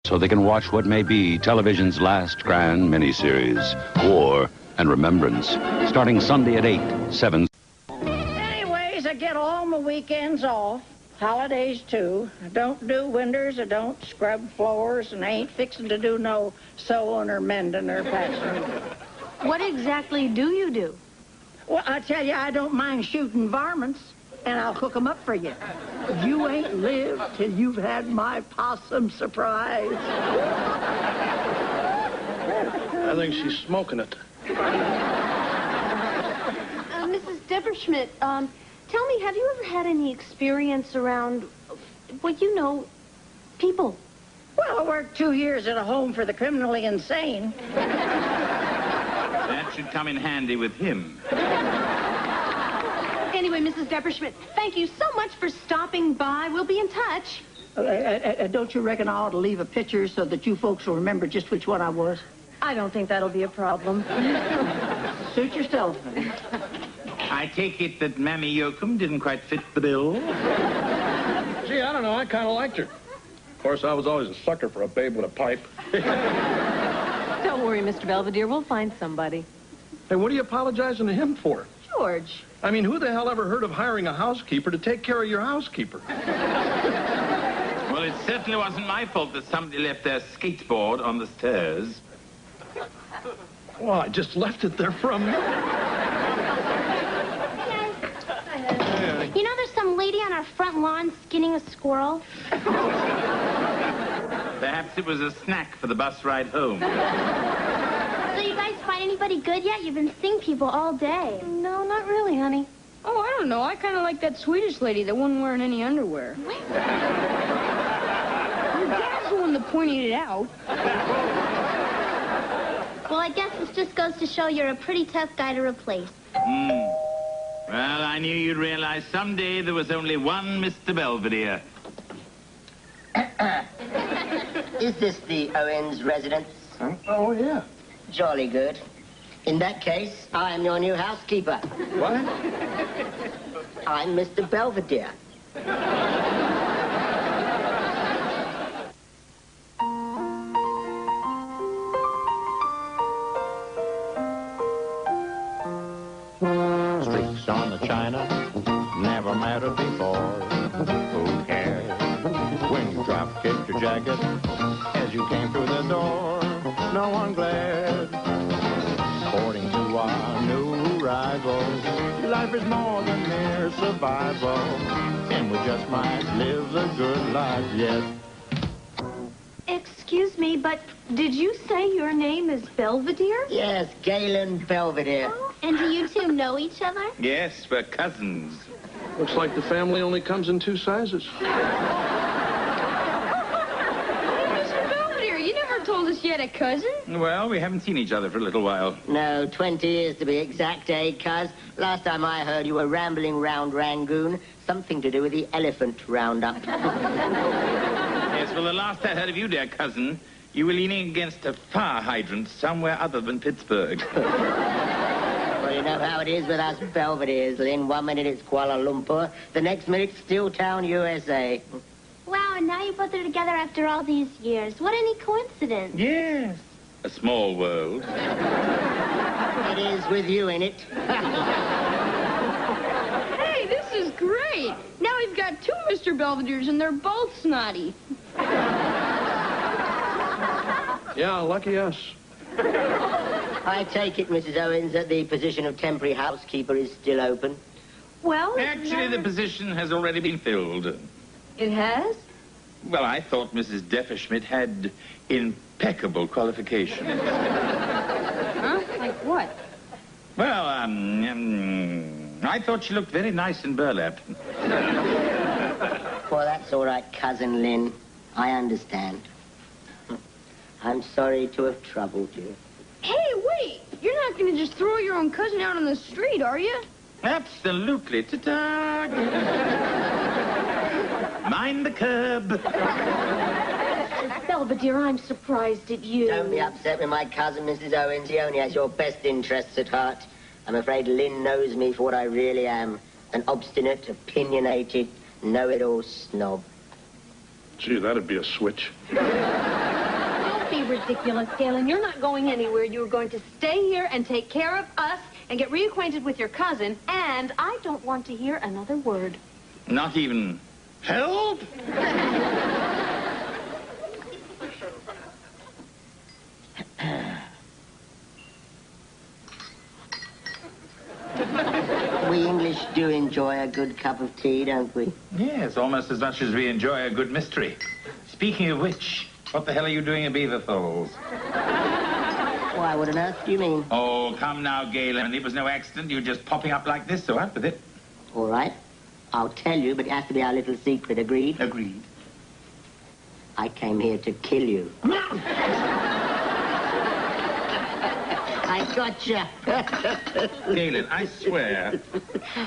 so they can watch what may be television's last grand miniseries, War and Remembrance, starting Sunday at 8, 7. Anyways, I get all my weekends off, holidays too. I don't do windows, I don't scrub floors, and I ain't fixing to do no sewing or mending or patching. What exactly do you do? Well, I tell you, I don't mind shooting varmints, and I'll cook them up for you. You ain't lived till you've had my possum surprise. I think she's smoking it. Mrs. Depperschmidt, tell me, have you ever had any experience around, well, you know, people? Well, I worked 2 years at a home for the criminally insane. That should come in handy with him. Anyway, Mrs. Depperschmidt, thank you so much for stopping by. We'll be in touch. Don't you reckon I ought to leave a picture so that you folks will remember just which one I was? I don't think that'll be a problem. Suit yourself. I take it that Mammy Yoakum didn't quite fit the bill? Gee, I don't know. I kind of liked her. Of course, I was always a sucker for a babe with a pipe. Don't worry, Mr. Belvedere. We'll find somebody. Hey, what are you apologizing to him for? George. I mean, who the hell ever heard of hiring a housekeeper to take care of your housekeeper? Well, it certainly wasn't my fault that somebody left their skateboard on the stairs. Well, I just left it there for a minute. You know there's some lady on our front lawn skinning a squirrel? Perhaps it was a snack for the bus ride home. So you guys find anybody good yet? You've been seeing people all day. No, not really, honey. Oh, I don't know. I kind of like that Swedish lady that wasn't wearing any underwear. Your dad's the one that pointed it out. Well, I guess this just goes to show you're a pretty tough guy to replace. Well, I knew you'd realize someday there was only one Mr. Belvedere. Is this the Owens residence? Huh? Oh, yeah. Jolly good. In that case, I am your new housekeeper. What? I'm Mr. Belvedere. Streaks on the china never mattered before. Who cares when you drop kicked your jacket as you came through the door? No one glared. According to our new rival, life is more than mere survival, and we just might live a good life yet. Excuse me, but did you say your name is Belvedere? Yes, Galen Belvedere. Oh, and do you two know each other? Yes, we're cousins. Looks like the family only comes in 2 sizes. Mr. Belvedere, you never told us you had a cousin. Well, we haven't seen each other for a little while. No, 20 years to be exact, eh, cuz? Last time I heard you were rambling round Rangoon. Something to do with the elephant roundup. Yes, well, the last I heard of you, dear cousin, you were leaning against a fire hydrant somewhere other than Pittsburgh. Well, you know how it is with us Belvederes, Lynn. 1 minute it's Kuala Lumpur, the next minute Steeltown, USA. Wow, and now you both are together after all these years. What any coincidence. Yes. A small world. It is with you in it. Hey, this is great. Now we've got 2 Mr. Belvederes, and they're both snotty. Yeah, lucky us. I take it, Mrs. Owens, that the position of temporary housekeeper is still open. Well, Actually, the position has already been filled. It has? Well, I thought Mrs. Depperschmidt had impeccable qualifications. Huh? Like what? Well, I thought she looked very nice in burlap. Well, that's all right, Cousin Lynn. I understand. I'm sorry to have troubled you. Hey, wait. You're not going to just throw your own cousin out on the street, are you? Absolutely. Ta-ta! Mind the curb. Belvedere, I'm surprised at you. Don't be upset with my cousin, Mrs. Owens. He only has your best interests at heart. I'm afraid Lynn knows me for what I really am. An obstinate, opinionated, know-it-all snob. Gee, that'd be a switch. ridiculous, Galen. You're not going anywhere. You're going to stay here and take care of us and get reacquainted with your cousin, and I don't want to hear another word. Not even help? We English do enjoy a good cup of tea, don't we? Yes, almost as much as we enjoy a good mystery. Speaking of which, what the hell are you doing at Beaver Falls? Why, what on earth do you mean? Oh, come now, Galen. It was no accident. You were just popping up like this, so out with it. All right. I'll tell you, but it has to be our little secret, agreed? Agreed. I came here to kill you. I gotcha. Galen, I swear.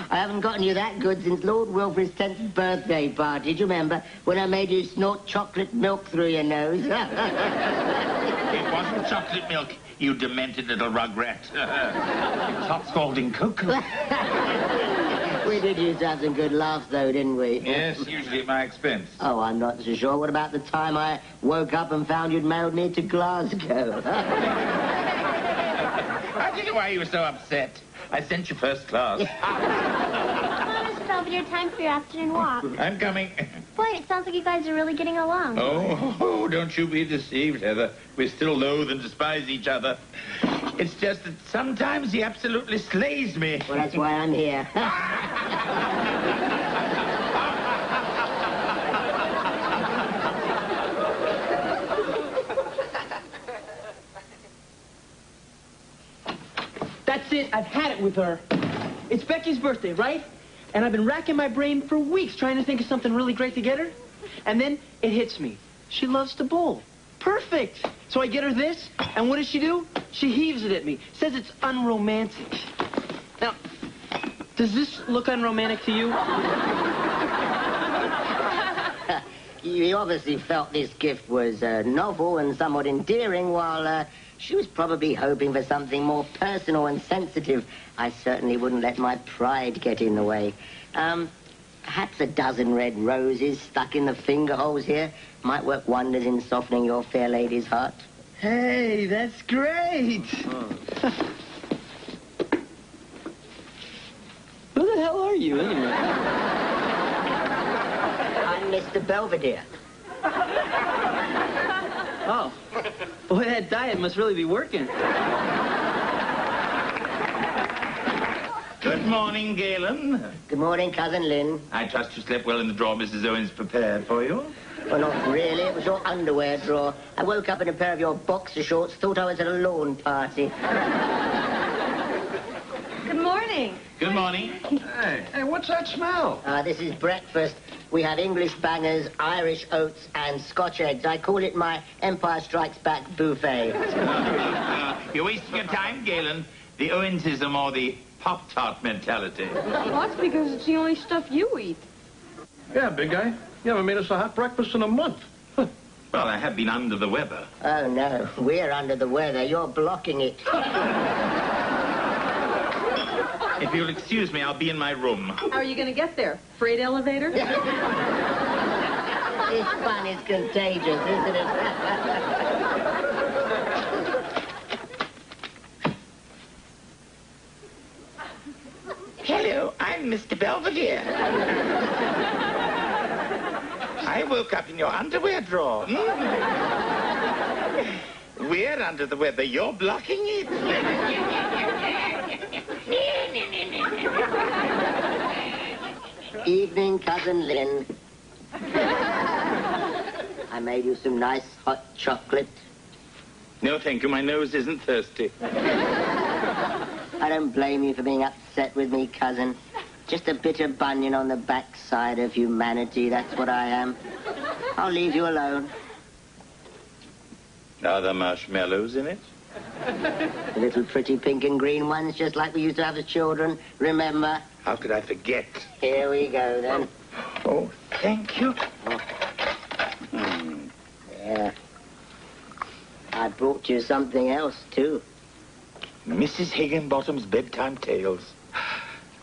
I haven't gotten you that good since Lord Wilfrid's 10th birthday party. Do you remember when I made you snort chocolate milk through your nose? It wasn't chocolate milk, you demented little rugrat. It was hot scalding cocoa. We did used to have some good laughs, though, didn't we? Yes, usually at my expense. Oh, I'm not so sure. What about the time I woke up and found you'd mailed me to Glasgow? I don't know why you were so upset. I sent you first class. Come on, Mr. Belvedere, time for your afternoon walk. I'm coming. Boy, it sounds like you guys are really getting along. Oh, don't you be deceived, Heather. We still loathe and despise each other. It's just that sometimes he absolutely slays me. Well, that's why I'm here. That's it. I've had it with her. It's Becky's birthday, right? And I've been racking my brain for weeks trying to think of something really great to get her. And then it hits me. She loves to bowl. Perfect. So I get her this, and what does she do? She heaves it at me. Says it's unromantic. Now, does this look unromantic to you? You obviously felt this gift was novel and somewhat endearing, while she was probably hoping for something more personal and sensitive. I certainly wouldn't let my pride get in the way. Perhaps a dozen red roses stuck in the finger holes here might work wonders in softening your fair lady's heart. Hey, that's great. Who the hell are you, anyway? I'm Mr. Belvedere. Oh. Boy, that diet must really be working. Good morning, Galen. Good morning, Cousin Lynn. I trust you slept well in the drawer Mrs. Owens prepared for you. Well, not really. It was your underwear drawer. I woke up in a pair of your boxer shorts, thought I was at a lawn party. Good morning. Good morning. Hey, what's that smell? This is breakfast. We have English bangers, Irish oats, and Scotch eggs. I call it my Empire Strikes Back buffet. You're wasting your time, Galen. The Owensism or the Pop-Tart mentality. Well, that's because it's the only stuff you eat. Yeah, big guy. You haven't made us a hot breakfast in a month. Well, I have been under the weather. Oh, no. We're under the weather. You're blocking it. If you'll excuse me, I'll be in my room. How are you going to get there? Freight elevator? This fun is contagious, isn't it? Hello, I'm Mr. Belvedere. I woke up in your underwear drawer. We're under the weather. You're blocking it. Evening, Cousin Lynn. I made you some nice hot chocolate. No, thank you. My nose isn't thirsty. I don't blame you for being upset with me, cousin. Just a bitter bunion on the backside of humanity, that's what I am. I'll leave you alone. Are there marshmallows in it? The little pretty pink and green ones, just like we used to have as children. Remember? How could I forget? Here we go, then. Oh, thank you. Yeah. I brought you something else, too. Mrs. Higginbottom's bedtime tales.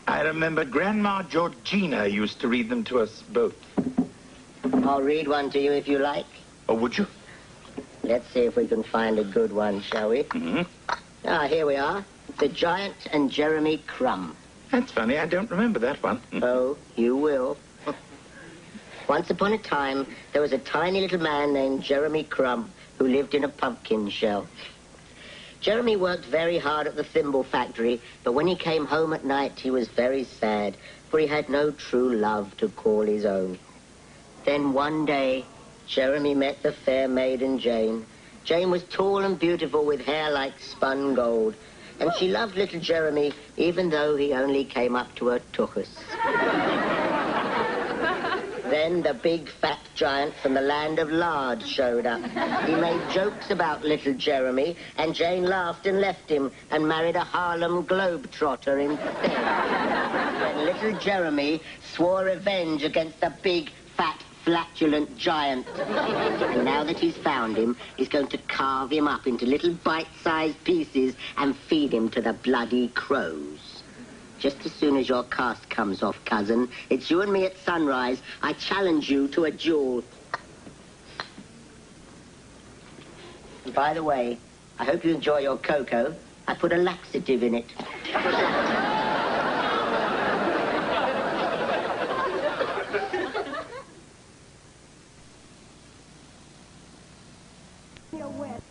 I remember Grandma Georgina used to read them to us both. I'll read one to you if you like. Oh, would you? Let's see if we can find a good one, shall we? Mm-hmm. Ah, here we are. The Giant and Jeremy Crumb. That's funny. I don't remember that one. Oh, you will. Once upon a time, there was a tiny little man named Jeremy Crumb who lived in a pumpkin shell. Jeremy worked very hard at the thimble factory, but when he came home at night, he was very sad, for he had no true love to call his own. Then one day, Jeremy met the fair maiden Jane. Jane was tall and beautiful with hair like spun gold, and she loved little Jeremy even though he only came up to her tuchus. Then the big fat giant from the land of lard showed up. He made jokes about little Jeremy, and Jane laughed and left him and married a Harlem globetrotter instead. Then little Jeremy swore revenge against the big fat flatulent giant. And now that he's found him, he's going to carve him up into little bite-sized pieces and feed him to the bloody crows. Just as soon as your cast comes off, cousin, it's you and me at sunrise. I challenge you to a duel. And by the way, I hope you enjoy your cocoa. I put a laxative in it.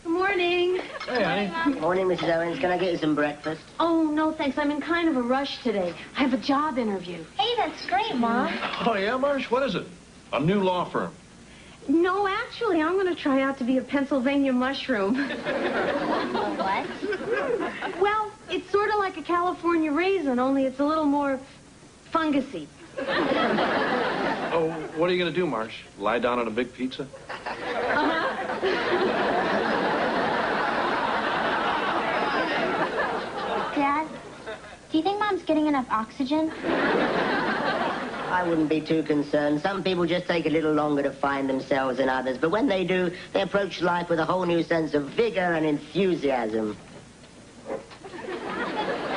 Good morning. Hey, honey. Morning, Mrs. Owens. Can I get you some breakfast? Oh, no, thanks. I'm in kind of a rush today. I have a job interview. Hey, that's great, Mom. Oh, yeah, Marsh? What is it? A new law firm. No, actually, I'm going to try out to be a Pennsylvania mushroom. What? Well, it's sort of like a California raisin, only it's a little more fungusy. Oh, what are you going to do, Marsh? Lie down on a big pizza? Dad, do you think Mom's getting enough oxygen? I wouldn't be too concerned. Some people just take a little longer to find themselves than others, but when they do, they approach life with a whole new sense of vigor and enthusiasm.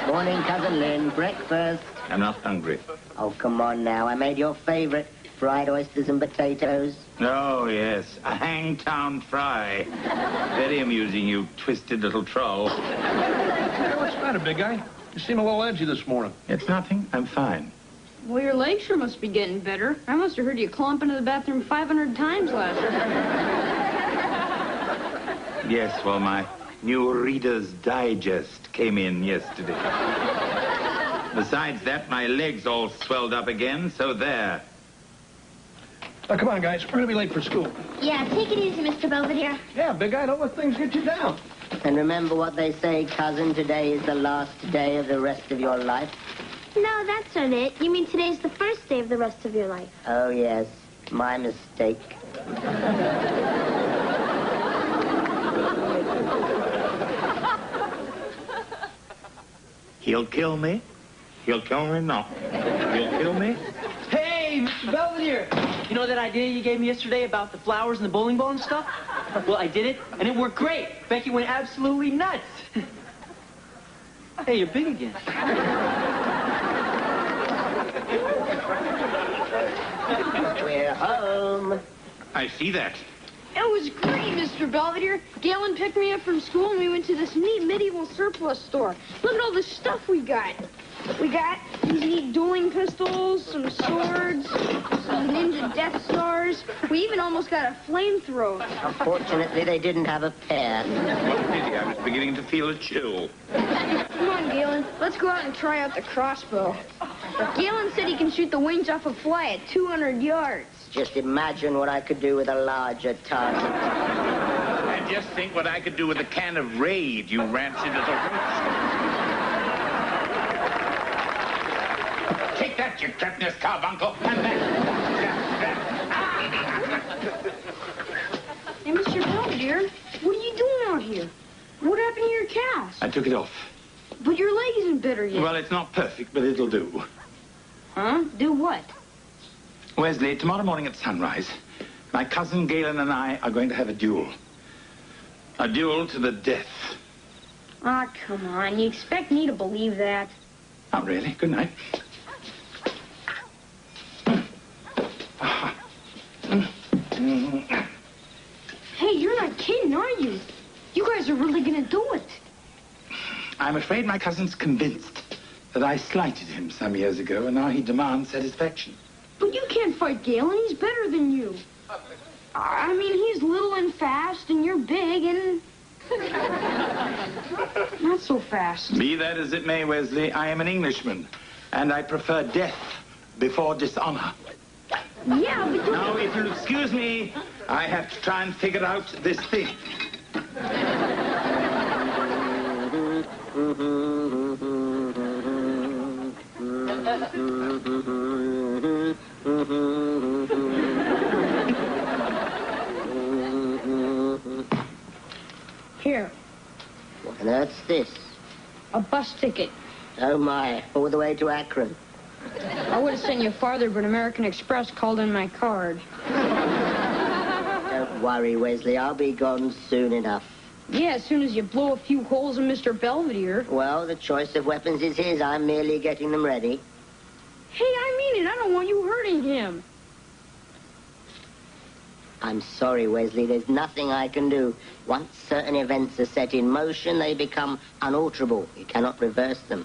Morning, Cousin Lynn. Breakfast. I'm not hungry. Oh, come on now. I made your favorite, fried oysters and potatoes. Oh, yes. A Hangtown fry. Very amusing, you twisted little troll. Hey, what's the matter, big guy? You seem a little edgy this morning. It's nothing. I'm fine. Well, your legs sure must be getting better. I must have heard you clump into the bathroom 500 times last night. Yes, well, my new Reader's Digest came in yesterday. Besides that, my legs all swelled up again, so there. Now, come on, guys. We're going to be late for school. Yeah, take it easy, Mr. Belvedere. Yeah, big guy, don't let things get you down. And remember what they say, cousin, today is the last day of the rest of your life. No, that's not it. You mean today's the first day of the rest of your life. Oh, yes. My mistake. He'll kill me. He'll kill me not. He'll kill me. Hey, Mr. Belvedere. You know that idea you gave me yesterday about the flowers and the bowling ball and stuff? Well, I did it, and it worked great. Becky went absolutely nuts. Hey, you're big again. We're home. I see that. It was great, Mr. Belvedere. Galen picked me up from school, and we went to this neat medieval surplus store. Look at all the stuff we got. We got these neat dueling pistols, some swords, some ninja Death Stars. We even almost got a flamethrower. Unfortunately, they didn't have a pair. What a pity. I was beginning to feel a chill. Come on, Galen. Let's go out and try out the crossbow. Galen said he can shoot the wings off a fly at 200 yards. Just imagine what I could do with a larger target. And just think what I could do with a can of Raid, you rancid little bitch. Take that, you cretinous carbuncle, and that. Hey, Mr. Belvedere, what are you doing out here? What happened to your cast? I took it off. But your leg isn't better yet. Well, it's not perfect, but it'll do. Huh? Do what? Wesley, tomorrow morning at sunrise, my cousin Galen and I are going to have a duel. A duel to the death. Ah, come on. You expect me to believe that? Not really. Good night. Hey, you're not kidding, are me. You guys are really gonna do it. I'm afraid my cousin's convinced that I slighted him some years ago, and now he demands satisfaction. But you can't fight Galen. He's better than you. I mean, he's little and fast, and you're big and... not so fast. Be that as it may, Wesley, I am an Englishman, and I prefer death before dishonor. Yeah, but you... Now, if you'll excuse me, I have to try and figure out this thing. Here, What on earth's this? a bus ticket. Oh, my. All the way to Akron. I would have sent you farther, but American Express called in my card. Don't worry, Wesley. I'll be gone soon enough. Yeah, as soon as you blow a few holes in Mr. Belvedere. Well, the choice of weapons is his. I'm merely getting them ready. Hey, I mean it. I don't want you hurting him. I'm sorry, Wesley. There's nothing I can do. Once certain events are set in motion, they become unalterable. You cannot reverse them.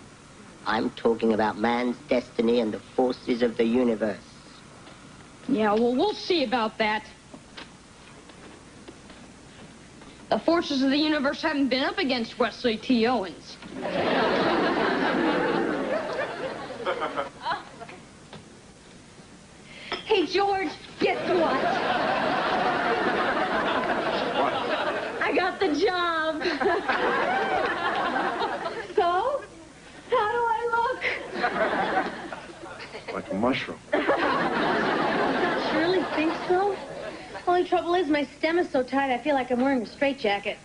I'm talking about man's destiny and the forces of the universe. Yeah, well, we'll see about that. The forces of the universe haven't been up against Wesley T. Owens. Hey, George, guess what? I got the job. So, how do I look? Like a mushroom. You really think so? Only trouble is my stem is so tight I feel like I'm wearing a straitjacket.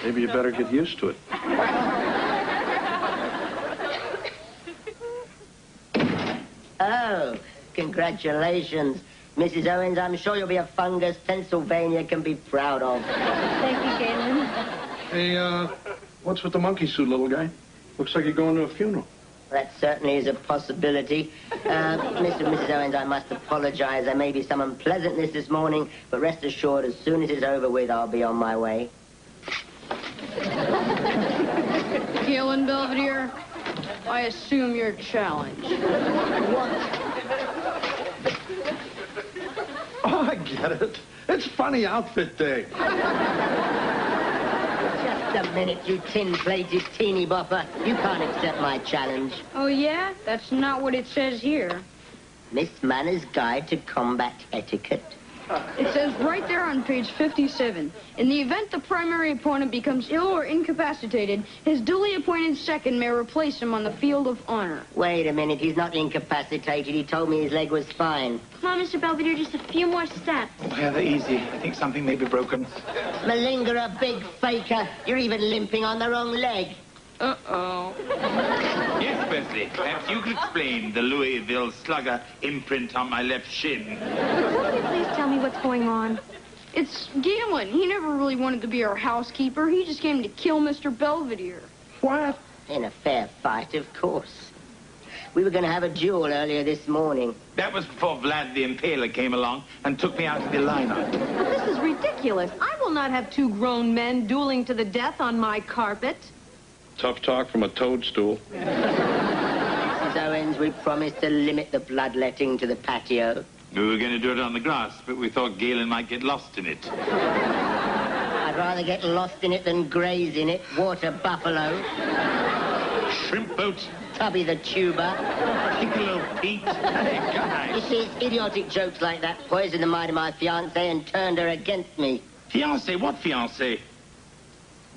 Maybe you better get used to it. Oh, congratulations. Mrs. Owens, I'm sure you'll be a fungus Pennsylvania can be proud of. Thank you, Galen. Hey, what's with the monkey suit, little guy? Looks like you're going to a funeral. That certainly is a possibility. Mr. and Mrs. Owens, I must apologize. There may be some unpleasantness this morning, but rest assured, as soon as it's over with, I'll be on my way. Galen Belvedere, I assume your challenge. What? Oh, I get it. It's funny outfit day. Just a minute, you tin-plated teeny bopper. You can't accept my challenge. Oh, yeah? That's not what it says here. Miss Manners' Guide to Combat Etiquette. It says right there on page 57, in the event the primary opponent becomes ill or incapacitated, his duly appointed second may replace him on the field of honor. Wait a minute, he's not incapacitated. He told me his leg was fine. Come on, Mr. Belvedere, just a few more steps. Oh, yeah, they're easy. I think something may be broken. Malingerer, big faker. You're even limping on the wrong leg. Uh-oh. Yes, Wesley. Perhaps you could explain the Louisville slugger imprint on my left shin. Would somebody please tell me what's going on? It's Galen. He never really wanted to be our housekeeper. He just came to kill Mr. Belvedere. What? In a fair fight, of course. We were going to have a duel earlier this morning. That was before Vlad the Impaler came along and took me out of the lineup. This is ridiculous. I will not have two grown men dueling to the death on my carpet. Tough talk from a toadstool. Mrs. Owens, we promised to limit the bloodletting to the patio. We were going to do it on the grass, but we thought Galen might get lost in it. I'd rather get lost in it than graze in it. Water buffalo, Shrimp boat, Tubby the tuber. Piccolo Pete. Hey, You guys. see, it's idiotic jokes like that poisoned the mind of my fiancée and turned her against me. Fiancé? What fiancé?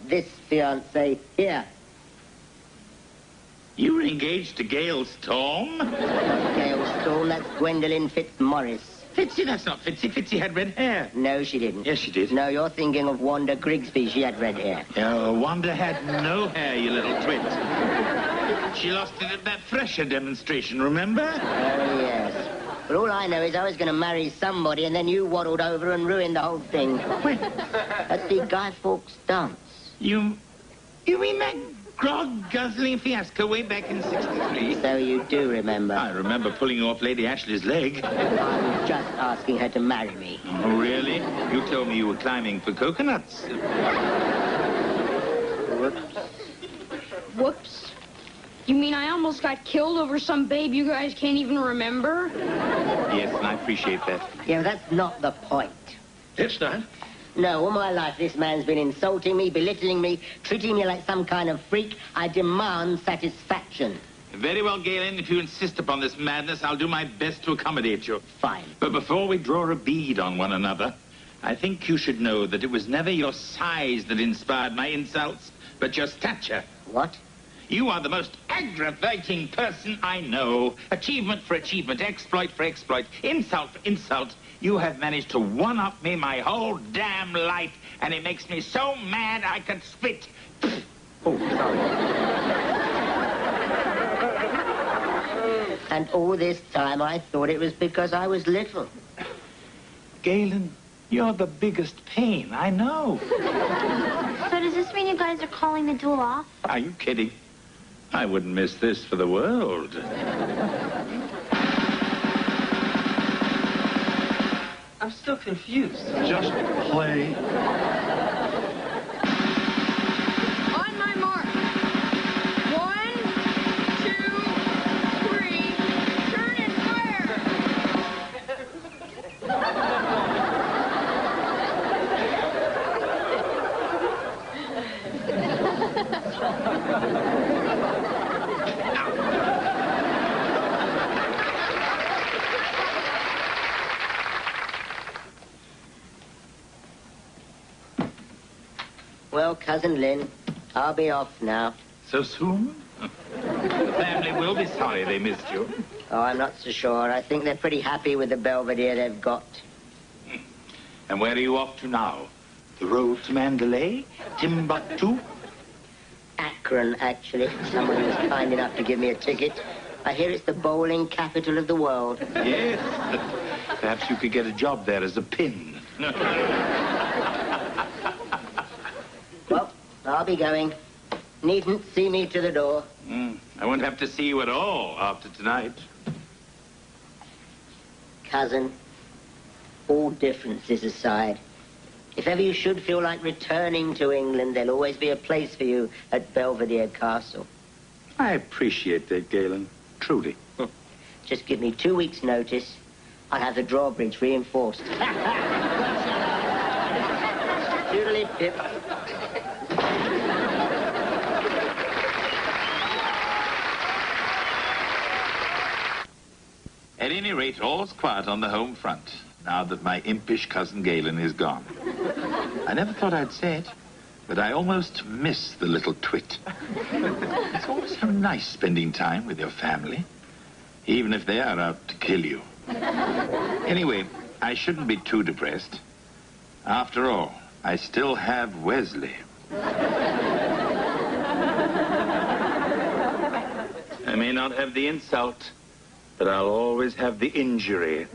This fiancée here. You were engaged to Gail Storm? Gail Storm, that's Gwendolyn Fitzmaurice. Fitzy, that's not Fitzy. Fitzy had red hair. No, she didn't. Yes, she did. No, you're thinking of Wanda Grigsby. She had red hair. Oh, Wanda had no hair, you little twit. She lost it at that Thresher demonstration, remember? Oh, yes. But all I know is I was going to marry somebody, and then you waddled over and ruined the whole thing. When? At the Guy Fawkes dance. You mean that grog-guzzling fiasco way back in '63. So you do remember. I remember pulling off Lady Ashley's leg. I'm just asking her to marry me. Oh, really? You told me you were climbing for coconuts. Whoops. Whoops. You mean I almost got killed over some babe you guys can't even remember? Yes, and I appreciate that. Yeah, that's not the point. It's not. No, all my life this man's been insulting me, belittling me, treating me like some kind of freak. I demand satisfaction. Very well, Galen. If you insist upon this madness, I'll do my best to accommodate you. Fine. But before we draw a bead on one another, I think you should know that it was never your size that inspired my insults, but your stature. What? You are the most aggravating person I know. Achievement for achievement, exploit for exploit, insult for insult. You have managed to one-up me my whole damn life, and it makes me so mad I could spit. Oh, sorry. And all this time I thought it was because I was little. Galen, you're the biggest pain I know. So does this mean you guys are calling the duel off? Are you kidding? I wouldn't miss this for the world. I'm still confused. Just play. On my mark. 1, 2, 3. Turn and fire. Well, Cousin Lynn, I'll be off now. So soon? The family will be sorry they missed you. Oh, I'm not so sure. I think they're pretty happy with the Belvedere they've got. And where are you off to now? The road to Mandalay? Timbuktu? Akron, actually. Someone who was kind enough to give me a ticket. I hear it's the bowling capital of the world. Yes. Perhaps you could get a job there as a pin. Well, I'll be going. Needn't see me to the door. I won't have to see you at all after tonight. Cousin, all differences aside, if ever you should feel like returning to England, there'll always be a place for you at Belvedere Castle. I appreciate that, Galen. Truly. Just give me 2 weeks' notice. I'll have the drawbridge reinforced. Doodly-pip. At any rate, all's quiet on the home front, now that my impish cousin Galen is gone. I never thought I'd say it, but I almost miss the little twit. It's always so nice spending time with your family, even if they are out to kill you. Anyway, I shouldn't be too depressed. After all, I still have Wesley. I may not have the insult, but I'll always have the injury.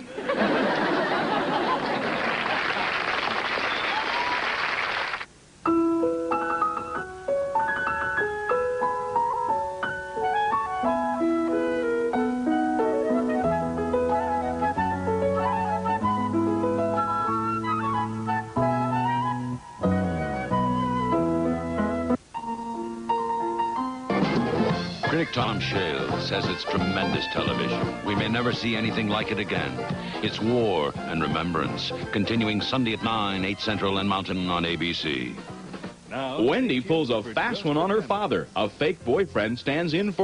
Critic Tom Shale says it's tremendous television. We may never see anything like it again. It's War and Remembrance, continuing Sunday at 9, 8 Central and Mountain on ABC. Wendy pulls a fast one on her father. A fake boyfriend stands in for